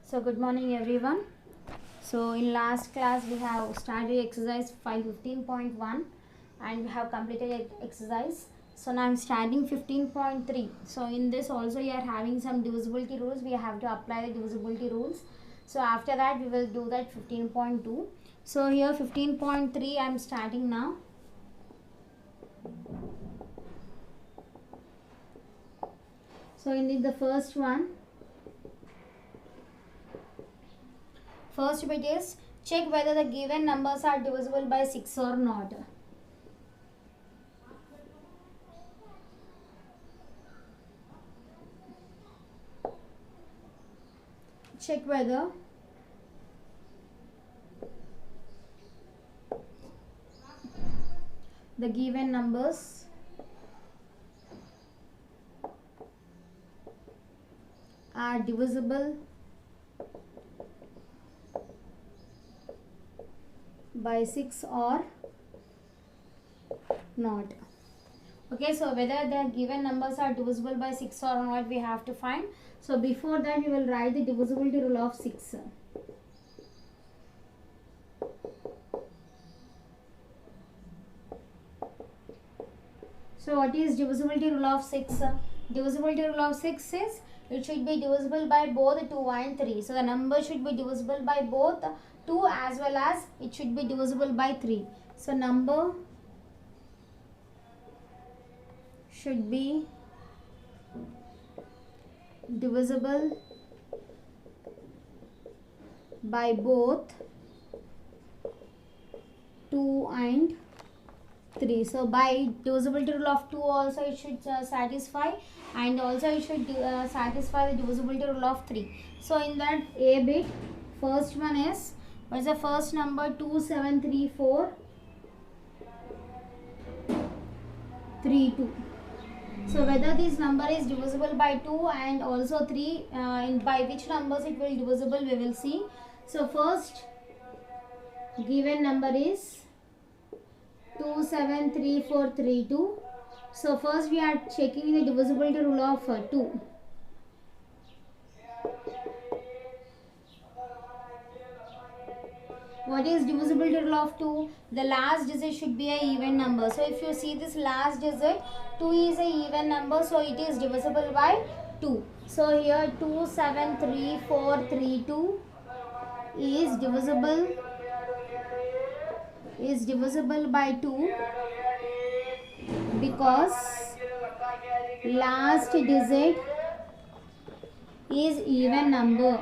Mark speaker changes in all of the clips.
Speaker 1: So good morning everyone. So in last class we have started exercise 515.1 and we have completed exercise. So now I'm starting 15.3. So in this also you are having some divisibility rules. We have to apply the divisibility rules. So after that we will do that 15.2. So here 15.3 I'm starting now. So in the first one, first bit is check whether the given numbers are divisible by 6 or not. Check whether the given numbers are divisible by 6 or not. Okay, so whether the given numbers are divisible by 6 or not we have to find. So before that we will write the divisibility rule of 6. So what is divisibility rule of 6? Divisibility rule of 6 is it should be divisible by both 2 and 3. So the number should be divisible by both 2 as well as it should be divisible by 3. So number should be divisible by both 2 and 3. So by divisibility rule of 2 also it should satisfy, and also it should satisfy the divisibility rule of 3. So in that A bit, first one is, what is the first number? 273432. So whether this number is divisible by 2 and also 3, by which numbers it will divisible we will see. So first given number is 273432. So first we are checking the divisibility rule of 2. What is divisibility rule of 2? The last digit should be an even number. So if you see this last digit, 2 is an even number, so it is divisible by 2. So here 273432 is divisible by 2 because last digit is even number,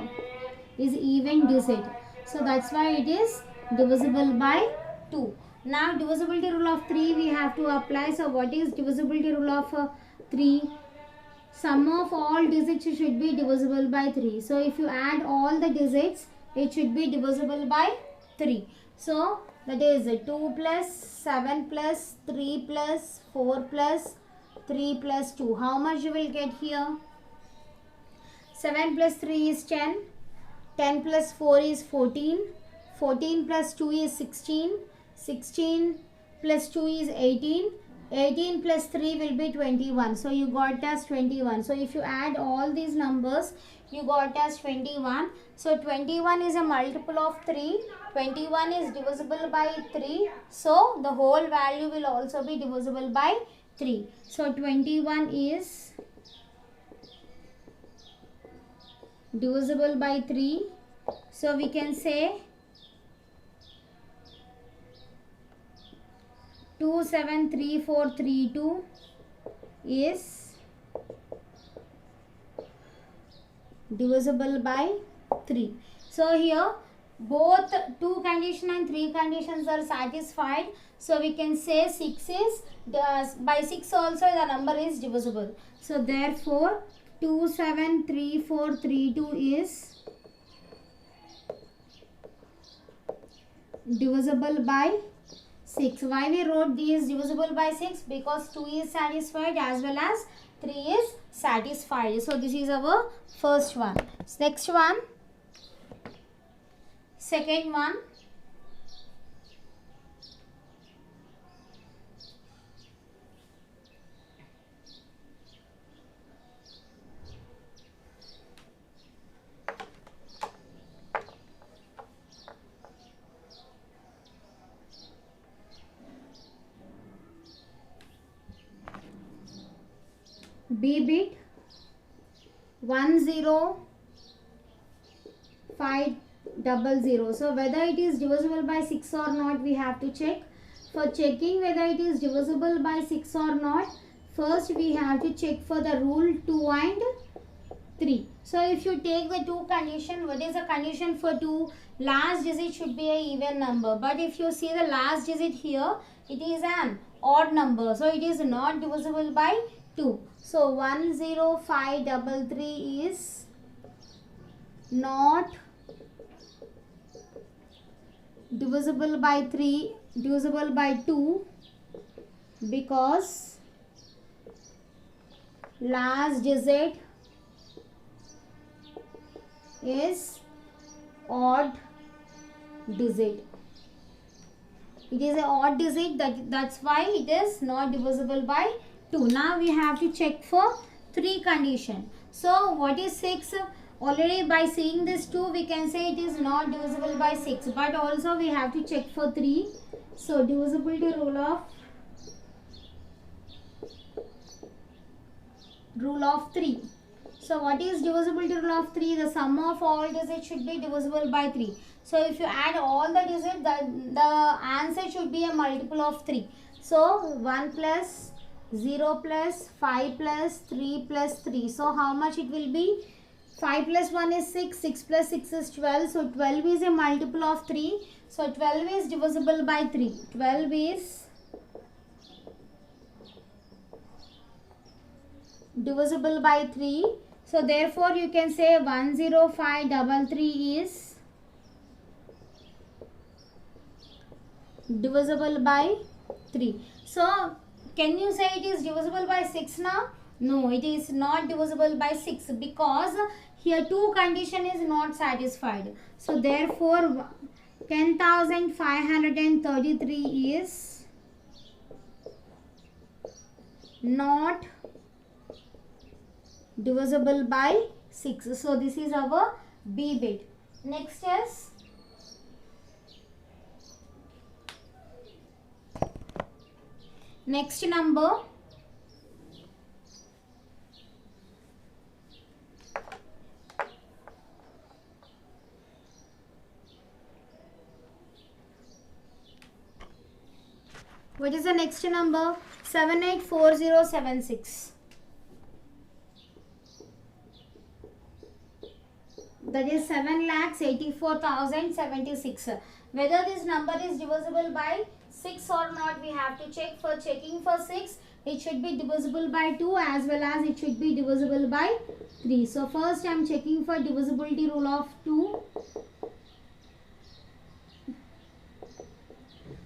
Speaker 1: is even digit. So that's why it is divisible by 2. Now divisibility rule of 3 we have to apply. So what is divisibility rule of 3? Sum of all digits should be divisible by 3. So if you add all the digits, it should be divisible by 3. So that is 2 plus 7 plus 3 plus 4 plus 3 plus 2. How much you will get here? 7 plus 3 is 10. 10 plus 4 is 14. 14 plus 2 is 16. 16 plus 2 is 18. 18 plus 3 will be 21. So you got as 21. So if you add all these numbers, you got as 21. So 21 is a multiple of 3. 21 is divisible by 3. So the whole value will also be divisible by 3. So 21 is divisible by 3. So we can say 273432 is divisible by 3. So here both 2 condition and 3 conditions are satisfied. So we can say 6 is by 6 also the number is divisible. So therefore 273432 is divisible by 6. Why we wrote these divisible by 6? Because 2 is satisfied as well as 3 is satisfied. So this is our first one. Next one, second one. B bit 10500. So whether it is divisible by 6 or not, we have to check. For checking whether it is divisible by 6 or not, first we have to check for the rule 2 and 3. So if you take the 2 condition, what is the condition for 2? Last digit should be an even number. But if you see the last digit here, it is an odd number. So it is not divisible by 2. So 10533 is not divisible by 3, divisible by 2, because last digit is odd digit. It is an odd digit, that's why it is not divisible by 2. Now we have to check for 3 condition. So what is 6? Already by seeing this 2, we can say it is not divisible by 6. But also we have to check for 3. So divisibility rule of 3. So what is divisibility rule of 3? The sum of all digits should be divisible by 3. So if you add all the digits, the answer should be a multiple of 3. So 1 plus 0 plus 5 plus 3 plus 3. So how much it will be? 5 plus 1 is 6. 6 plus 6 is 12. So 12 is a multiple of 3. So 12 is divisible by 3. 12 is divisible by 3. So therefore you can say 10533 is divisible by 3. So can you say it is divisible by 6 now? No, it is not divisible by 6 because here 2 condition is not satisfied. So therefore 10,533 is not divisible by 6. So this is our B bit. Next is next number. What is the next number? 784076. That is 7,84,076. Whether this number is divisible by 6 or not, we have to check. For checking for 6, it should be divisible by 2 as well as it should be divisible by 3. So first I am checking for divisibility rule of 2.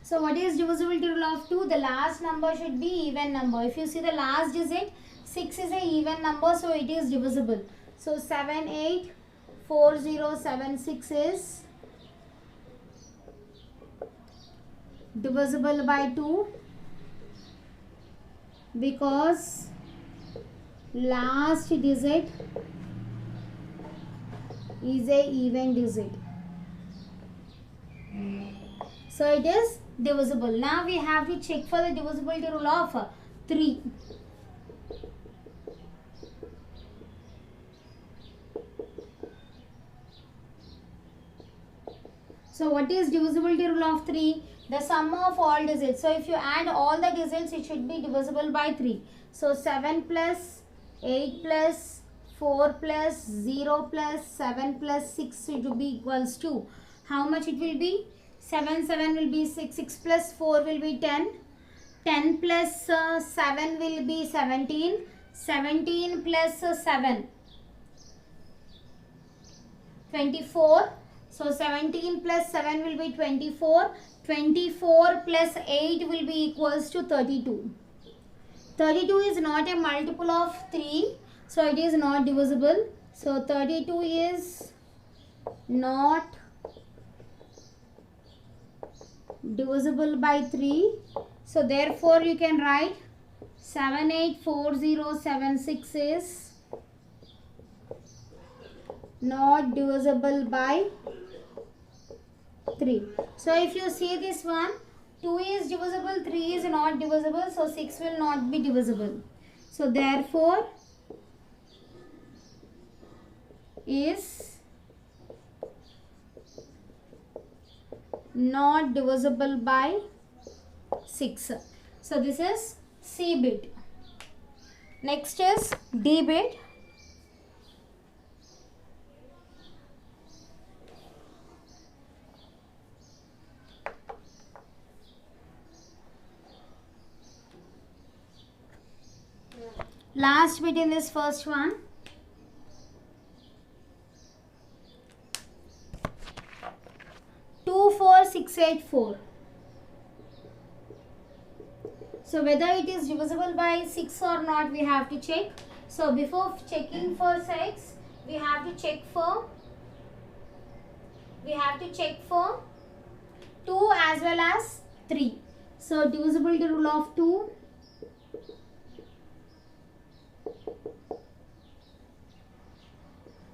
Speaker 1: So what is divisibility rule of 2? The last number should be even number. If you see the last digit, 6 is an even number, so it is divisible. So 784076 is divisible by 2 because last digit is a even digit. So it is divisible. Now we have to check for the divisibility rule of 3. So what is divisibility rule of 3? The sum of all digits. So if you add all the digits, it should be divisible by 3. So 7 plus 8 plus 4 plus 0 plus 7 plus 6 should be equals to how much it will be? 7 will be 6. 6 plus 4 will be 10. 10 plus 7 will be 17. 17 plus 7 24. So 17 plus 7 will be 24. 24 plus 8 will be equals to 32. 32 is not a multiple of 3. So it is not divisible. So 32 is not divisible by 3. So therefore you can write 784076 is not divisible by 3. So if you see this one, 2 is divisible, 3 is not divisible, so 6 will not be divisible. So therefore is not divisible by 6. So this is C bit. Next is D bit. Last bit in this first one. Two, 4, 6, 8, 4. So whether it is divisible by 6 or not, we have to check. So before checking for 6, we have to check for 2 as well as 3. So divisibility rule of 2.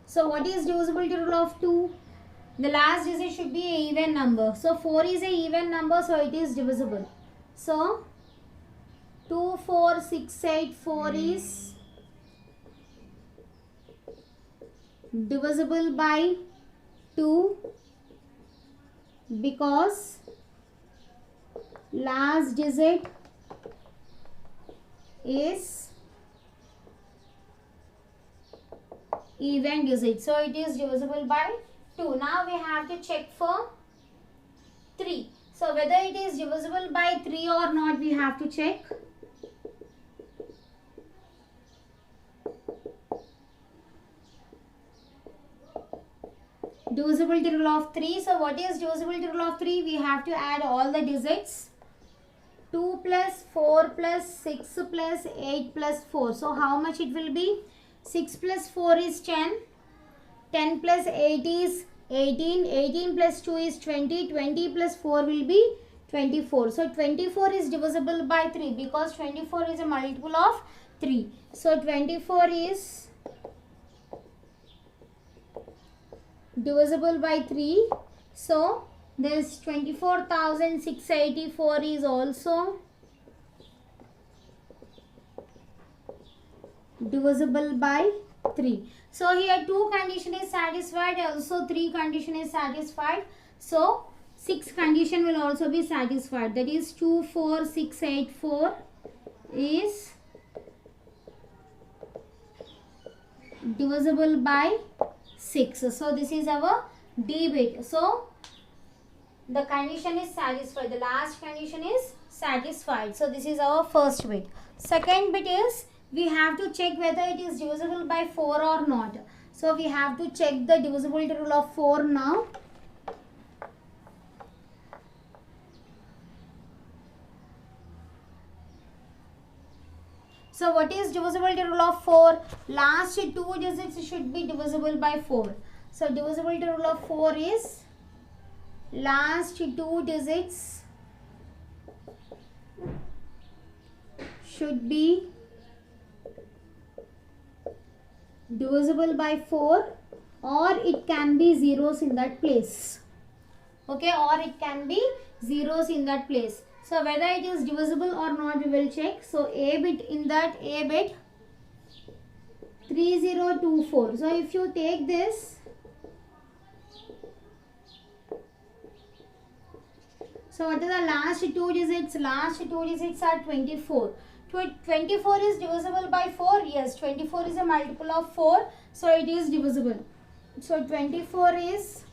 Speaker 1: So what is divisibility rule of 2? The last digit should be an even number. So 4 is an even number, so it is divisible. So 2, 4, 6, 8, 4 is divisible by 2 because last digit is even digit. So it is divisible by 2. Now we have to check for 3. So whether it is divisible by 3 or not, we have to check. Divisibility rule of 3. So what is divisibility rule of 3? We have to add all the digits. 2 plus 4 plus 6 plus 8 plus 4. So how much it will be? 6 plus 4 is 10. 10 plus 8 is 18. 18 plus 2 is 20. 20 plus 4 will be 24. So 24 is divisible by 3 because 24 is a multiple of 3. So 24 is divisible by 3. So this 24,684 is also divisible by 3. So here 2 condition is satisfied, also 3 condition is satisfied. So 6 condition will also be satisfied. That is 24684 is divisible by 6. So this is our D bit. So the condition is satisfied. The last condition is satisfied. So this is our first bit. Second bit is we have to check whether it is divisible by 4 or not. So we have to check the divisibility rule of 4 now. So what is divisibility rule of 4? Last 2 digits should be divisible by 4. So divisibility rule of 4 is last 2 digits should be divisible by 4 or it can be zeros in that place. Okay, or it can be zeros in that place. So whether it is divisible or not, we will check. So A bit, in that A bit 3024. So if you take this, so what are the last 2 digits? Last 2 digits are 24. 24 is divisible by 4. Yes, 24 is a multiple of 4. So it is divisible. So 24 is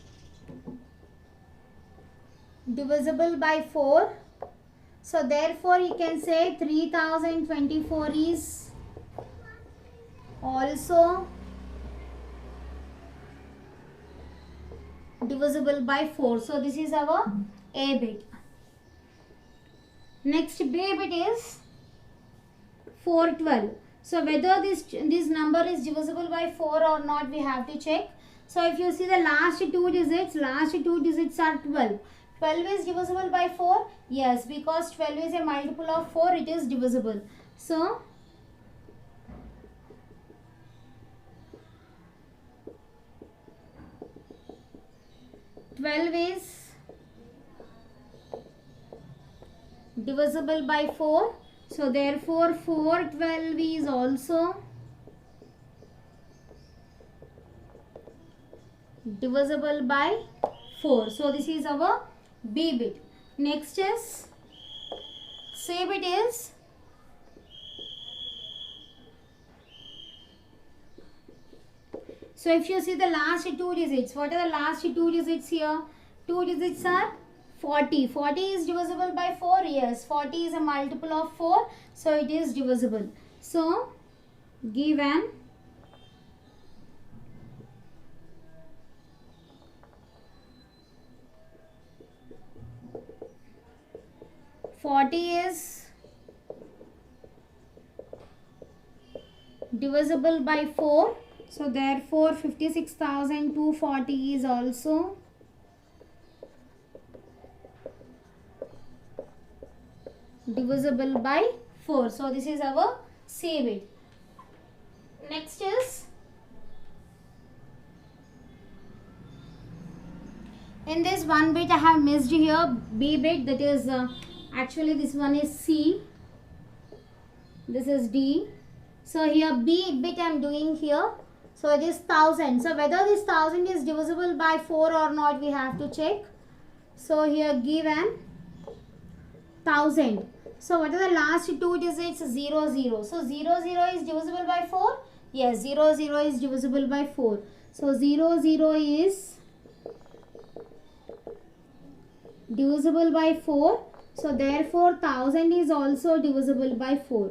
Speaker 1: divisible by 4. So therefore you can say 3024 is also divisible by 4. So this is our A bit. Next B bit is 412. So whether this number is divisible by 4 or not, we have to check. So if you see the last 2 digits are 12. 12 is divisible by 4? Yes, because 12 is a multiple of 4, it is divisible. So twelve is divisible by 4. So therefore 412 is also divisible by 4. So this is our B bit. Next is C bit is so if you see the last two digits, what are the last two digits here? Two digits are 40. 40 is divisible by 4. Yes, 40 is a multiple of 4. So it is divisible. So given 40 is divisible by 4. So therefore 56,240 is also divisible by 4. So this is our C bit. Next is, in this one bit I have missed here, B bit, that is actually this one is C, this is D. So here B bit I am doing here. So it is 1000. So whether this 1000 is divisible by 4 or not, we have to check. So here given 1000. So what are the last two digits? 0, 0. So 0, 0 is divisible by 4? Yes, 0, 0 is divisible by 4. So 0, 0 is divisible by 4. So therefore 1000 is also divisible by 4.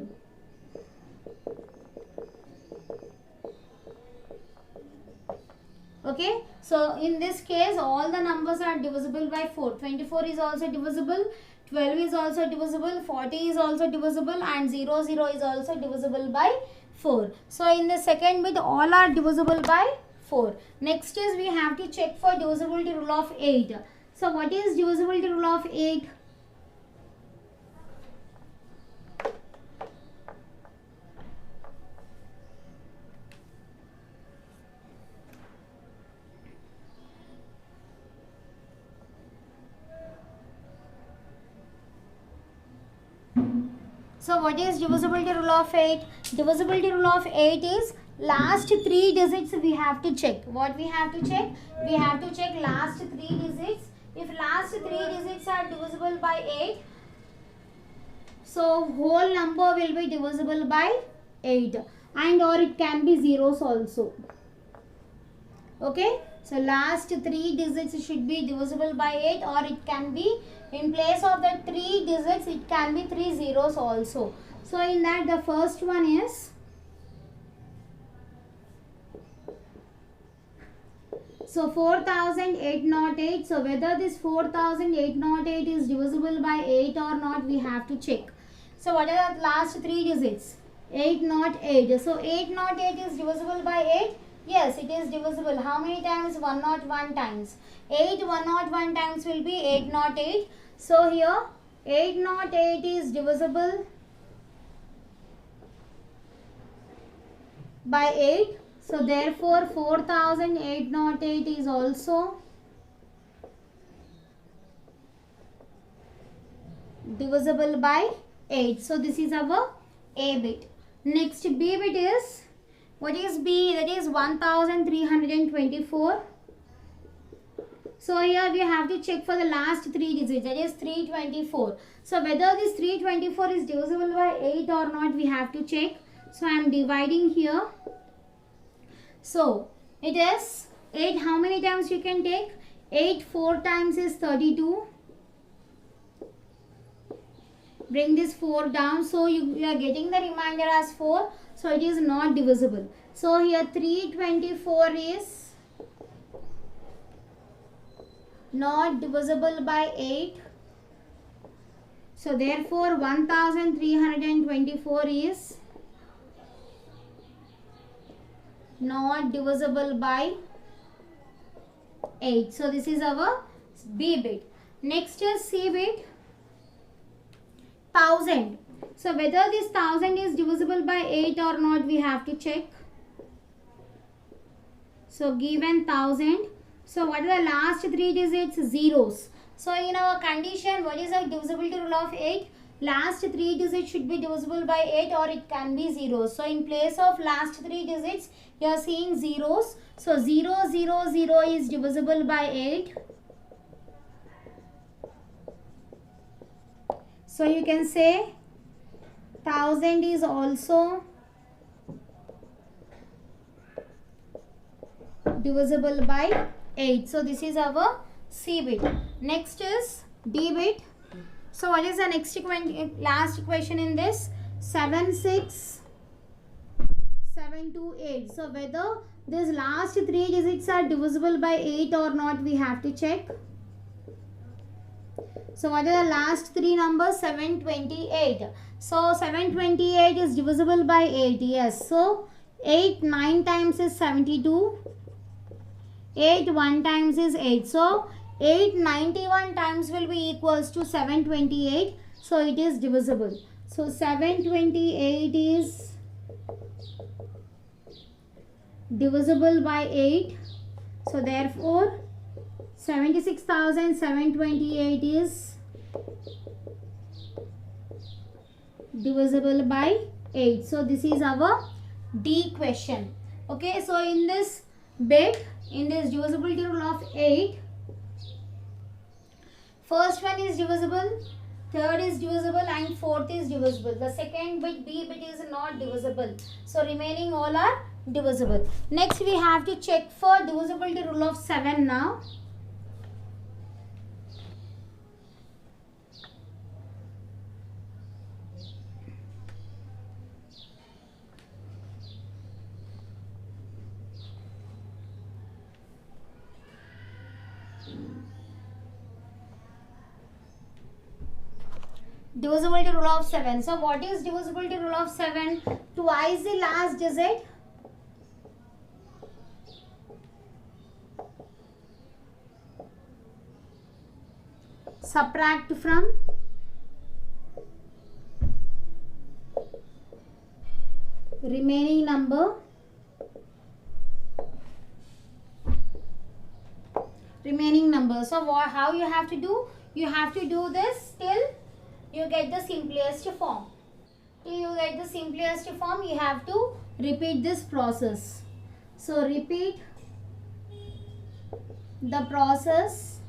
Speaker 1: Okay, so in this case all the numbers are divisible by 4. 24 is also divisible, 12 is also divisible, 40 is also divisible, and 0, 0 is also divisible by 4. So in the second bit all are divisible by 4. Next is we have to check for divisibility rule of 8. So what is divisibility rule of 8? So what is divisibility rule of 8? Divisibility rule of 8 is last 3 digits we have to check. What we have to check? We have to check last 3 digits. If last 3 digits are divisible by 8, so whole number will be divisible by 8, and or it can be zeros also. Okay, so last 3 digits should be divisible by 8, or it can be, in place of the 3 digits, it can be 3 zeros also. So in that the first one is, so 4808. So whether this 4808 is divisible by 8 or not, we have to check. So what are the last 3 digits? 808. So 808 is divisible by 8. Yes, it is divisible. How many times? 101 times. 101 times will be 808. So here 808 is divisible by 8. So therefore 4808 is also divisible by 8. So this is our A bit. Next B bit is, what is B? That is 1324. So here we have to check for the last 3 digits, that is 324. So whether this 324 is divisible by 8 or not, we have to check. So I am dividing here. So it is 8, how many times you can take? 8 4 times is 32. Bring this 4 down. So you are getting the remainder as 4. So it is not divisible. So here 324 is not divisible by 8. So therefore 1324 is not divisible by 8. So this is our B bit. Next is C bit. 1000. So whether this 1000 is divisible by 8 or not, we have to check. So given 1000. So what are the last 3 digits? Zeros. So in our condition, what is the divisibility rule of 8? last three digits should be divisible by 8 or it can be zeros. So in place of last three digits, you are seeing zeros. So 0, 0, 0 is divisible by 8. So you can say 1000 is also divisible by 8. So this is our C bit. Next is D bit. So what is the next last equation in this? 7, 6, 7, 2, 8. So whether these last three digits are divisible by 8 or not, we have to check. So what are the last three numbers? 728. So 728 is divisible by 8. Yes. So 8 9 times is 72. 8 1 times is 8. So 891 times will be equals to 728. So it is divisible. So 728 is divisible by 8. So therefore 76,728 is divisible by 8. So this is our D question. Okay, so in this bit, in this divisibility rule of 8, first one is divisible, third is divisible and fourth is divisible. The second bit, B bit, is not divisible. So remaining all are divisible. Next we have to check for divisibility rule of 7 now. Divisibility rule of 7. So what is divisibility rule of 7? Twice the last digit subtract from remaining number. So how you have to do? You have to do this till you get the simplest form. Till you get the simplest form, you have to repeat this process. So repeat the process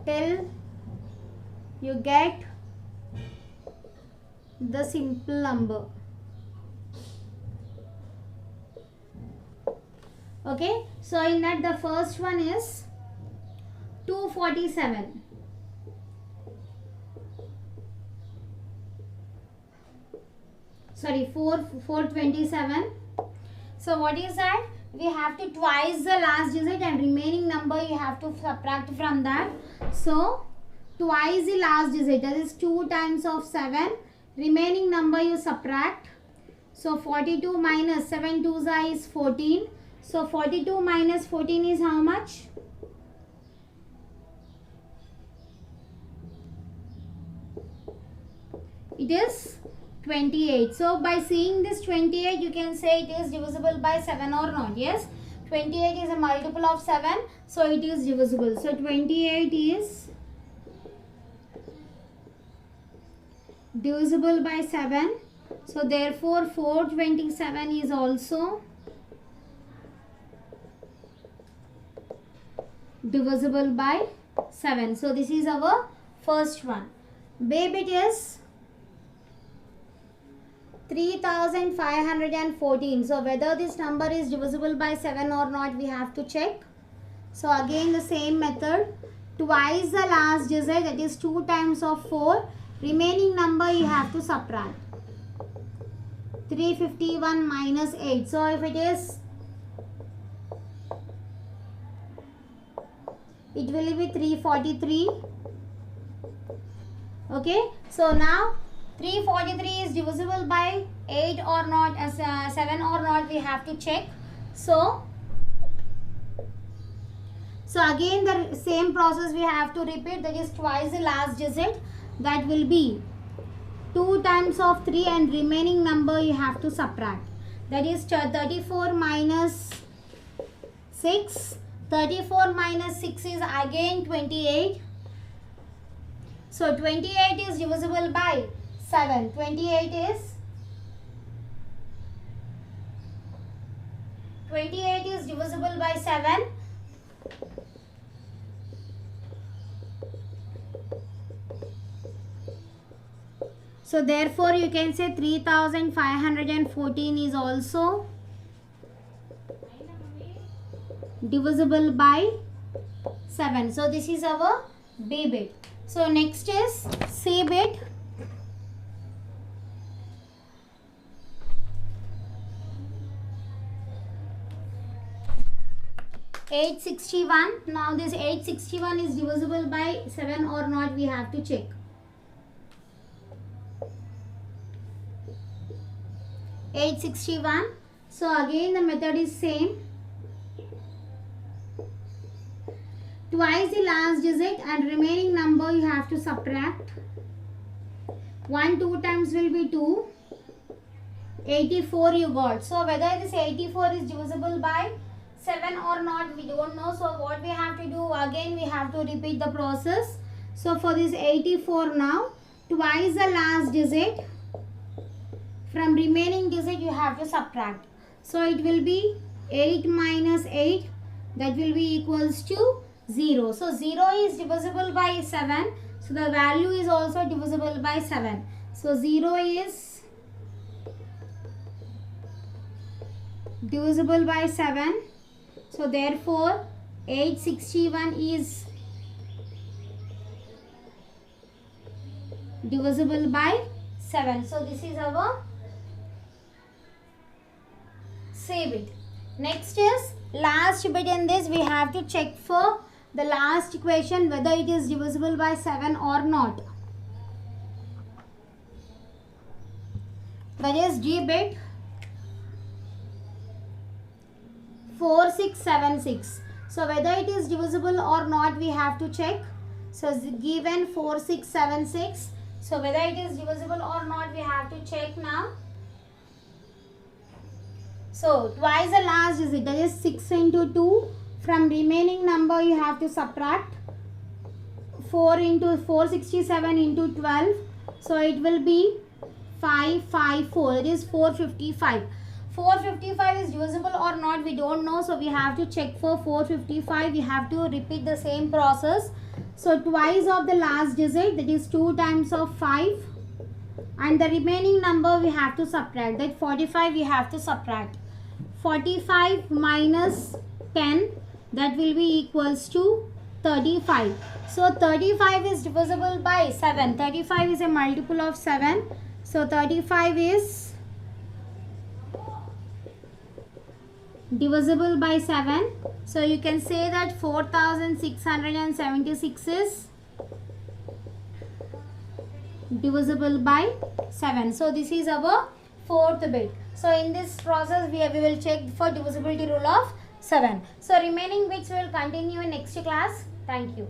Speaker 1: till you get the simple number. Okay, so in that the first one is 247. Sorry, 427. So what is that? We have to twice the last digit and remaining number you have to subtract from that. So twice the last digit, that is 2 times of 7. Remaining number you subtract. So 42 minus 7 2s is 14. So 42 minus 14 is how much? It is 28. So by seeing this 28, you can say it is divisible by 7 or not. Yes, 28 is a multiple of 7, so it is divisible. So 28 is divisible by 7. So therefore 427 is also divisible by 7. So this is our first one. B bit is 3514. So whether this number is divisible by 7 or not, we have to check. So again the same method, twice the last digit, that is 2 times of 4. Remaining number you have to subtract. 351 minus 8. So if it is, it will be 343. Okay, so now 343 is divisible by 8 or not, 7 or not, we have to check. So again the same process we have to repeat, that is twice the last digit, that will be 2 times of 3 and remaining number you have to subtract. That is 34 minus 6. 34 minus 6 is again 28. So 28 is divisible by 7. 28 is divisible by 7. So therefore you can say 3514 is also divisible by 7. So this is our B bit. So next is C bit. $861. Now this 861 is divisible by 7 or not, we have to check. $861. So again the method is same. Twice the last digit and remaining number you have to subtract. 1 2 times will be 2. 84 you got. So whether this 84 is divisible by 7 or not, we don't know. So what we have to do, again we have to repeat the process. So for this 84 now, twice the last digit, from remaining digit you have to subtract. So it will be 8 minus 8, that will be equals to 0. So 0 is divisible by 7. So the value is also divisible by 7. So 0 is divisible by 7. So therefore 861 is divisible by 7. So this is our C bit. Next is last bit. In this we have to check for the last equation whether it is divisible by 7 or not. That is D bit. 4676. So whether it is divisible or not, we have to check. So given 4676. So whether it is divisible or not, we have to check now. So twice the last digit, that is 6 into 2. From remaining number you have to subtract 4 into 467 into 12. So it will be 554. It is 455. 455 is divisible or not, we don't know. So we have to check for 455. We have to repeat the same process. So twice of the last digit, that is 2 times of 5. And the remaining number we have to subtract. That 45 we have to subtract. 45 minus 10, that will be equals to 35. So 35 is divisible by 7. 35 is a multiple of 7. So 35 is divisible by 7. So you can say that 4676 is divisible by 7. So this is our fourth bit. So in this process we will check for divisibility rule of 7. So remaining bits will continue in next class. Thank you.